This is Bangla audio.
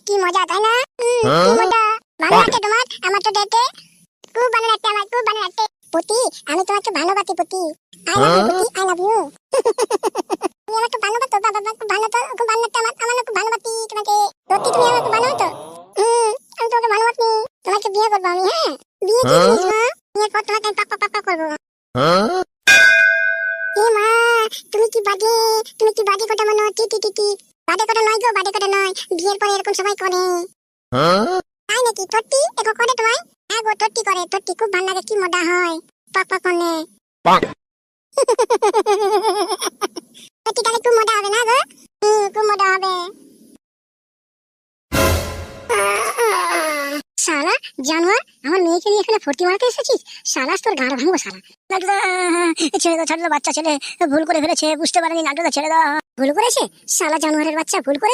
কি মজা তাই না? কি মজা। ভালো লাগে তোমার? আমার তো দেখতে খুব ভালো লাগছে, আমার খুব ভালো লাগছে। পুতি, আমি তোমাকে ভালোবাসি পুতি। আই লাভ ইউ পুতি, আই লাভ ইউ। তুমি আমাকে ভালোবাসো বাবা, খুব ভালো তো, খুব ভালো লাগছে আমার, আমার খুব ভালোবাসি তোমাকে। সত্যি তুমি আমাকে ভালোবাসো? আমি তোমাকে ভালোবাসি। তোমাকে বিয়ে করবো আমি, হ্যাঁ? বিয়ে দিয়ে দিস মা। বিয়ের পর তোমাকে আমি পাপ্পা পাপ্পা করবো। এ মা, তুমি কি বাজে, তুমি কি বাজে কথা বলো? টি টি টি টি। বাজে কথা নয় গো, বাজে কথা নয়। বিয়ের পরে এরকম সবাই করে। তাই নাকি? তোরটি এরকম করে তোমায়? হ্যাঁ গো, তোরটি করে, তোরটি খুব ভালো লাগে, কি মজা হয় পাপ্পা করলে। তোরটি তাহলে খুব মজা হবে না গো? খুব মজা হবে। শালা জানোয়ার, আমার মেয়েকে নিয়ে এখানে ফর্তি মারতে এসেছিস? শালা তোর গাড় ভাঙবো শালা। ছেড়ে দাও, ছেড়ে দাও, বাচ্চা ছেলে ভুল করে ফেলেছে, বুঝতে পারেনি, নাটকটা ছেড়ে দাও। ভুল করেছে শালা জানোয়ারের বাচ্চা, ভুল করে